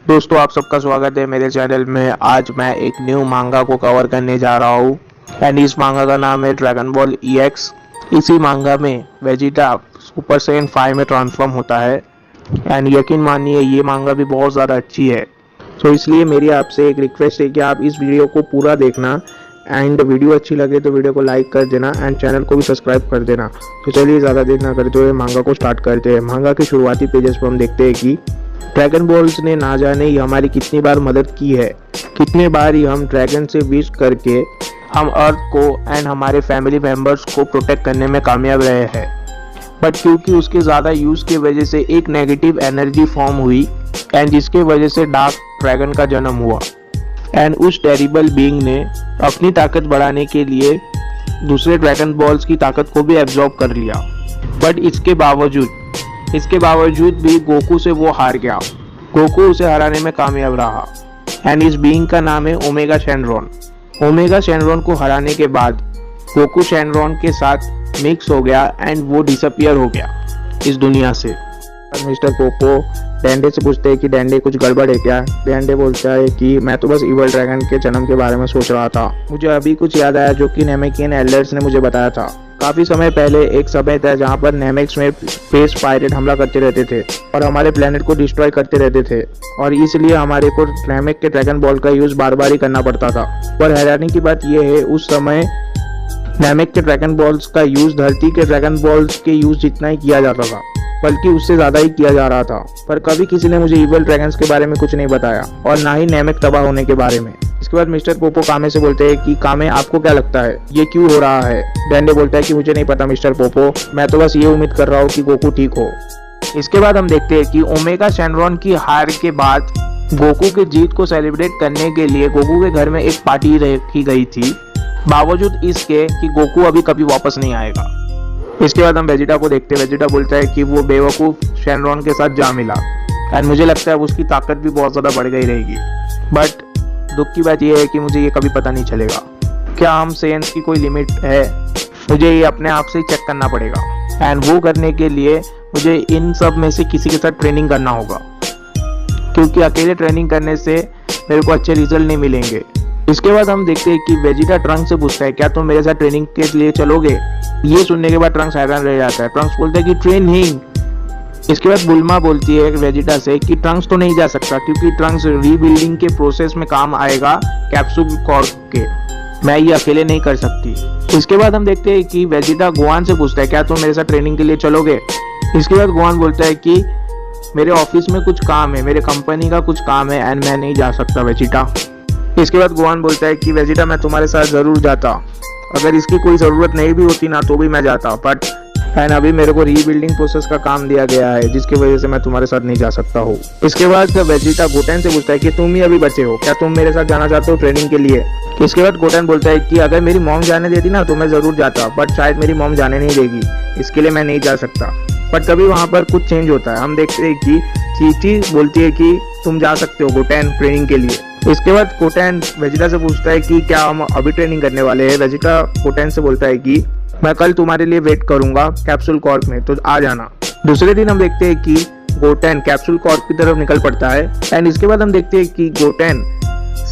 दोस्तों, आप सबका स्वागत है मेरे चैनल में। आज मैं एक न्यू मांगा को कवर करने जा रहा हूँ एंड इस मांगा का नाम है ड्रैगन बॉल EX। इसी मांगा में वेजिटा सुपर सैयन 5 में ट्रांसफॉर्म होता है एंड यकीन मानिए ये मांगा भी बहुत ज़्यादा अच्छी है। तो इसलिए मेरी आपसे एक रिक्वेस्ट है कि आप इस वीडियो को पूरा देखना एंड वीडियो अच्छी लगे तो वीडियो को लाइक कर देना एंड चैनल को भी सब्सक्राइब कर देना। तो चलिए ज़्यादा देर ना करते हुए मांगा को स्टार्ट करते हैं। मांगा के शुरुआती पेजेस पर हम देखते हैं कि ड्रैगन बॉल्स ने ना जाने ही हमारी कितनी बार मदद की है, कितने बार ही हम ड्रैगन से विश करके हम अर्थ को एंड हमारे फैमिली मेम्बर्स को प्रोटेक्ट करने में कामयाब रहे हैं। बट क्योंकि उसके ज़्यादा यूज़ की वजह से एक नेगेटिव एनर्जी फॉर्म हुई एंड जिसके वजह से डार्क ड्रैगन का जन्म हुआ एंड उस टेरिबल बीइंग ने अपनी ताकत बढ़ाने के लिए दूसरे ड्रैगन बॉल्स की ताकत को भी एब्जॉर्ब कर लिया। बट इसके बावजूद भी गोकू से वो हार गया। गोकू उसे हराने में कामयाब रहा एंड इस बीइंग का नाम है ओमेगा शेनरॉन। ओमेगा शेनरॉन को हराने के बाद गोकू शेनरॉन के साथ मिक्स हो गया एंड वो डिसअपियर हो गया इस दुनिया से। मिस्टर पोपो डैंडे से पूछते हैं कि डैंडे कुछ गड़बड़ है क्या। डैंडे बोलता है कि मैं तो बस इवल ड्रैगन के जन्म के बारे में सोच रहा था। मुझे अभी कुछ याद आया जो कि नेमेकियन एल्डर्स ने मुझे बताया था। काफी समय पहले एक समय था जहाँ पर नेमेक्स में स्पेस पायरेट हमला करते रहते थे और हमारे प्लेनेट को डिस्ट्रॉय करते रहते थे और इसलिए हमारे को नेमेक के ड्रैगन बॉल का यूज बार बार ही करना पड़ता था। पर हैरानी की बात यह है उस समय नेमेक के ड्रैगन बॉल्स का यूज धरती के ड्रैगन बॉल्स के यूज जितना ही किया जाता था, बल्कि उससे ज्यादा ही किया जा रहा था। पर कभी किसी ने मुझे इवल ड्रैगन्स के बारे में कुछ नहीं बताया और ना ही नेमेक तबाह होने के बारे में। इसके बाद मिस्टर पोपो कामे से बोलते हैं कि कामे आपको क्या लगता है ये क्यों हो रहा है। डैंडे बोलता है कि मुझे नहीं पता मिस्टर पोपो, मैं तो बस ये उम्मीद कर रहा हूँ कि गोकू ठीक हो। इसके बाद हम देखते हैं कि ओमेगा शेनरॉन की हार के बाद गोकू की जीत को सेलिब्रेट करने के लिए गोकू के घर में एक पार्टी रखी गई थी, बावजूद इसके कि गोकू अभी कभी वापस नहीं आएगा। इसके बाद हम वेजिटा को देखते हैं। वेजिटा बोलता है कि वो बेवकूफ शेनरॉन के साथ जा मिला एंड मुझे लगता है उसकी ताकत भी बहुत ज़्यादा बढ़ गई रहेगी। बट दुख की बात यह है कि मुझे ये कभी पता नहीं चलेगा क्या हम सेंस की कोई लिमिट है। मुझे ये अपने आप से चेक करना पड़ेगा एंड वो करने के लिए मुझे इन सब में से किसी के साथ ट्रेनिंग करना होगा, क्योंकि अकेले ट्रेनिंग करने से मेरे को अच्छे रिजल्ट नहीं मिलेंगे। इसके बाद हम देखते हैं कि वेजिटा ट्रंक से पूछता है क्या तुम मेरे साथ ट्रेनिंग के लिए चलोगे। ये सुनने के बाद ट्रंक्स हैरान रह जाता है। ट्रंक्स बोलता है कि ट्रेनिंग। इसके बाद बुल्मा बोलती है वेजिटा से कि ट्रंक्स तो नहीं जा सकता क्योंकि ट्रंक्स रीबिल्डिंग के प्रोसेस में काम आएगा कैप्सूल कॉर्प के, मैं ये अकेले नहीं कर सकती। इसके बाद हम देखते हैं कि वेजिटा गोहान से पूछता है क्या तुम मेरे साथ ट्रेनिंग के लिए चलोगे। इसके बाद गोहान बोलता है कि मेरे ऑफिस में कुछ काम है, मेरे कंपनी का कुछ काम है एंड मैं नहीं जा सकता वेजिटा। इसके बाद गोहान बोलता है कि वेजिटा मैं तुम्हारे साथ जरूर जाता, अगर इसकी कोई ज़रूरत नहीं भी होती ना तो भी मैं जाता, बट एंड अभी मेरे को रीबिल्डिंग प्रोसेस का काम दिया गया है जिसकी वजह से मैं तुम्हारे साथ नहीं जा सकता हूँ। इसके बाद वेजिटा गोटेन से पूछता है कि तुम ही अभी बचे हो, क्या तुम मेरे साथ जाना चाहते हो ट्रेनिंग के लिए। इसके बाद गोटेन बोलता है कि अगर मेरी मॉम जाने देती ना तो मैं ज़रूर जाता, बट शायद मेरी मॉम जाने नहीं देगी, इसके लिए मैं नहीं जा सकता। बट कभी वहाँ पर कुछ चेंज होता है। हम देखते हैं कि चीची बोलती है कि तुम जा सकते हो गोटेन ट्रेनिंग के लिए। इसके बाद गोटेन वेजिटा से पूछता है कि क्या हम अभी ट्रेनिंग करने वाले हैं। वेजिटा गोटेन से बोलता है कि मैं कल तुम्हारे लिए वेट करूंगा कैप्सूल कॉर्प में, तो आ जाना। दूसरे दिन हम देखते हैं कि गोटेन कैप्सूल कॉर्प की तरफ निकल पड़ता है एंड इसके बाद हम देखते हैं कि गोटेन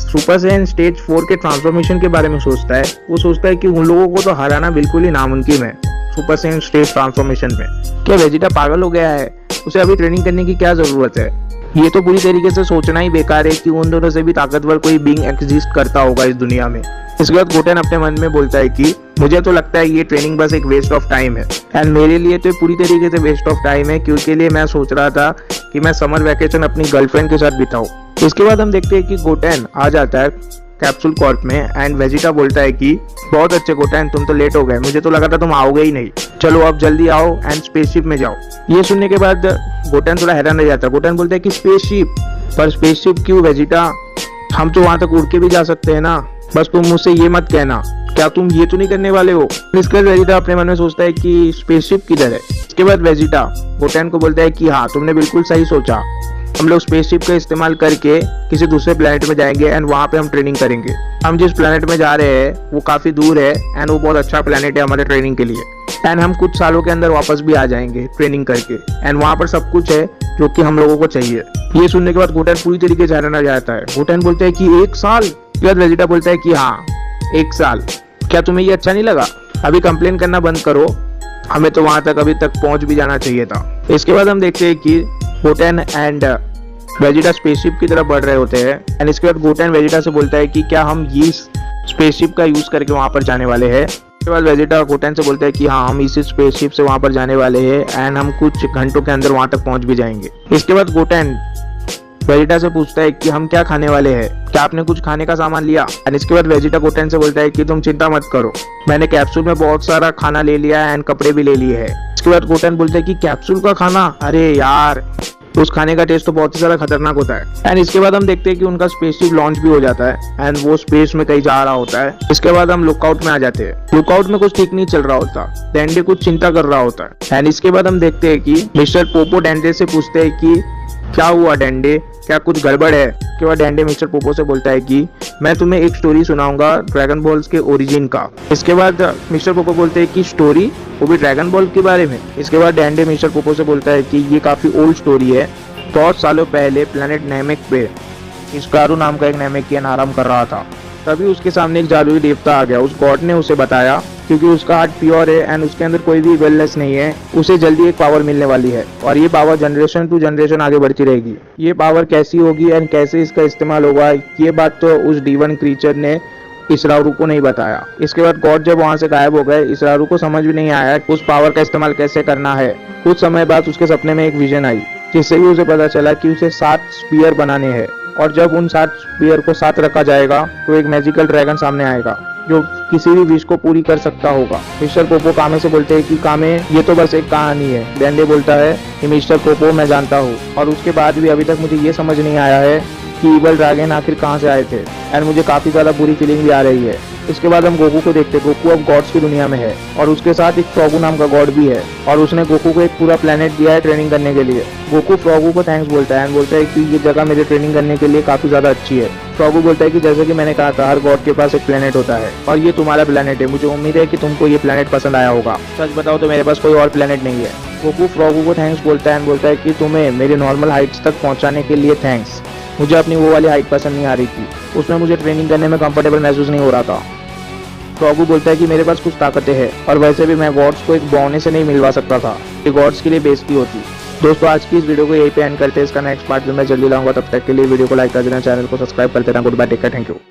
सुपर सैयन स्टेज 4 के ट्रांसफॉर्मेशन के बारे में सोचता है। वो सोचता है कि उन लोगों को तो हराना बिल्कुल ही नामुमकिन है सुपर सैयन स्टेज ट्रांसफॉर्मेशन में। क्या वेजिटा पागल हो गया है, उसे अभी ट्रेनिंग करने की क्या जरूरत है। ये तो पूरी तरीके से सोचना ही बेकार है कि उन दोनों से भी ताकतवर कोई बीइंग एग्जिस्ट करता होगा इस दुनिया में। इसके बाद गोटेन अपने मन में बोलता है कि मुझे तो लगता है ये ट्रेनिंग बस एक वेस्ट ऑफ टाइम है एंड मेरे लिए तो पूरी तरीके से वेस्ट ऑफ टाइम है, क्योंकि लिए मैं सोच रहा था कि मैं समर वैकेशन अपनी गर्लफ्रेंड के साथ बिताऊं। इसके बाद हम देखते हैं कि गोटेन आ जाता है कैप्सूल कॉर्प में एंड वेजिटा बोलता है कि बहुत अच्छे गोटेन, तुम तो लेट हो गए, मुझे तो लगा था तुम आओगे ही नहीं, चलो अब जल्दी आओ एंड स्पेसशिप में जाओ। ये सुनने के बाद गोटेन थोड़ा हैरान रह जाता है। गोटेन बोलता है कि स्पेसशिप, पर स्पेसशिप क्यों वेजिटा, हम तो वहां तक उड़ के भी जा सकते हैं ना, बस तुम मुझसे ये मत कहना, क्या तुम ये तो नहीं करने वाले हो। इसके बाद वेजिटा अपने मन में सोचता है कि स्पेसशिप किधर है। इसके बाद वेजिटा गोटेन को बोलता है कि हाँ तुमने बिल्कुल सही सोचा, हम लोग स्पेसशिप का इस्तेमाल करके किसी दूसरे प्लेनेट में जाएंगे एंड वहाँ पे हम ट्रेनिंग करेंगे। हम जिस प्लेनेट में जा रहे हैं वो काफ़ी दूर है एंड वो बहुत अच्छा प्लेनेट है हमारे ट्रेनिंग के लिए। एंड हम कुछ सालों के अंदर वापस भी आ जाएंगे ट्रेनिंग करके, एंड वहाँ पर सब कुछ है जो कि हम लोगों को चाहिए। ये सुनने के बाद गोटेन पूरी तरीके से हैरान रह जाता है। गोटेन बोलता है कि 1 साल? इसके बाद वेजिटा बोलता है कि हाँ 1 साल, क्या तुम्हें ये अच्छा नहीं लगा? अभी कंप्लेन करना बंद करो, हमें तो वहां तक अभी तक पहुंच भी जाना चाहिए था। इसके बाद हम देखते हैं कि गोटेन एंड वेजिटा स्पेसशिप की तरफ बढ़ रहे होते हैं, एंड इसके बाद गोटेन वेजिटा से बोलता है कि क्या हम ये स्पेसशिप का यूज करके वहां पर जाने वाले हैं। इसके बाद वेजिटा गोटेन से बोलता है कि हाँ हम इसी स्पेसशिप से वहां पर जाने वाले हैं, एंड हम कुछ घंटों के अंदर वहां तक पहुंच भी जाएंगे। इसके बाद गोटेन वेजिटा से पूछता है कि हम क्या खाने वाले हैं, क्या आपने कुछ खाने का सामान लिया? एंड इसके बाद वेजिटा गोटेन से बोलता है कि तुम चिंता मत करो, मैंने कैप्सूल में बहुत सारा खाना ले लिया है एंड कपड़े भी ले लिए हैं। इसके बाद गोटेन बोलता है कि कैप्सूल का खाना? अरे यार, उस खाने का टेस्ट तो बहुत ही ज्यादा खतरनाक होता है। एंड इसके बाद हम देखते हैं कि उनका स्पेसशिप लॉन्च भी हो जाता है एंड वो स्पेस में कहीं जा रहा होता है। इसके बाद हम लुकआउट में आ जाते हैं। लुकआउट में कुछ ठीक नहीं चल रहा होता, डेंडे कुछ चिंता कर रहा होता है। एंड इसके बाद हम देखते हैं कि मिस्टर पोपो डेंडे से पूछते हैं कि क्या हुआ डेंडे, क्या कुछ गड़बड़ है? उसके बाद डेंडे मिस्टर पोपो से बोलता है कि मैं तुम्हें एक स्टोरी सुनाऊंगा ड्रैगन बॉल्स के ओरिजिन का। इसके बाद मिस्टर पोपो बोलते हैं कि स्टोरी, वो भी ड्रैगन बॉल के बारे में? इसके बाद डेंडे मिस्टर पोपो से बोलता है कि ये काफी ओल्ड स्टोरी है। बहुत सालों पहले प्लेनेट नेमेक पे इस्कारू नाम का एक नेमेकियन आराम कर रहा था। तभी उसके सामने एक जादुई देवता आ गया। उस गॉड ने उसे बताया क्योंकि उसका हार्ट प्योर है एंड उसके अंदर कोई भी इविलनेस नहीं है, उसे जल्दी एक पावर मिलने वाली है और ये पावर जनरेशन टू जनरेशन आगे बढ़ती रहेगी। ये पावर कैसी होगी एंड कैसे इसका इस्तेमाल होगा, ये बात तो उस डीवन क्रीचर ने इसरारू को नहीं बताया। इसके बाद गॉड जब वहां से गायब हो गए, इसरारू को समझ भी नहीं आया उस पावर का इस्तेमाल कैसे करना है। कुछ समय बाद उसके सपने में एक विजन आई जिससे भी उसे पता चला कि उसे 7 स्पीयर बनाने हैं और जब उन 7 स्पीयर को साथ रखा जाएगा तो एक मैजिकल ड्रैगन सामने आएगा जो किसी भी विश को पूरी कर सकता होगा। मिस्टर पोपो कामे से बोलते हैं कि कामे ये तो बस एक कहानी है। डेंडे बोलता है कि मिस्टर पोपो मैं जानता हूँ और उसके बाद भी अभी तक मुझे ये समझ नहीं आया है कि इवल ड्रैगन आखिर कहाँ से आए थे एंड मुझे काफी ज्यादा बुरी फीलिंग भी आ रही है। इसके बाद हम गोकू को देखते हैं। गोकू अब गॉड्स की दुनिया में है और उसके साथ एक फ्रॉगू नाम का गॉड भी है और उसने गोकू को एक पूरा प्लेनेट दिया है ट्रेनिंग करने के लिए। गोकू फ्रॉगू को थैंक्स बोलता है एंड बोलता है कि ये जगह मेरे ट्रेनिंग करने के लिए काफी ज्यादा अच्छी है। फ्रॉगू बोलता है कि जैसे कि मैंने कहा था हर गॉड के पास एक प्लेनेट होता है और ये तुम्हारा प्लेनेट है। मुझे उम्मीद है कि तुमको ये प्लेनेट पसंद आया होगा। सच बताओ तो मेरे पास कोई और प्लेनेट नहीं है। गोकू फ्रॉगू को थैंक्स बोलता है एंड बोलता है कि तुम्हें मेरे नॉर्मल हाइट्स तक पहुंचाने के लिए थैंक्स। मुझे अपनी वो वाली हाइट पसंद नहीं आ रही थी, उसमें मुझे ट्रेनिंग करने में कंफर्टेबल महसूस नहीं हो रहा था। फ्रॉगू बोलता है कि मेरे पास कुछ ताकतें हैं और वैसे भी मैं गॉड्स को एक बौने से नहीं मिलवा सकता था, ये गॉड्स के लिए बेइज्जती होती। दोस्तों आज की इस वीडियो को यहीं पे एंड करते हैं। इसका नेक्स्ट पार्ट भी मैं जल्दी लाऊंगा। तब तक के लिए वीडियो को लाइक कर देना, चैनल को सब्सक्राइब कर देना। Goodbye, take care, thank you.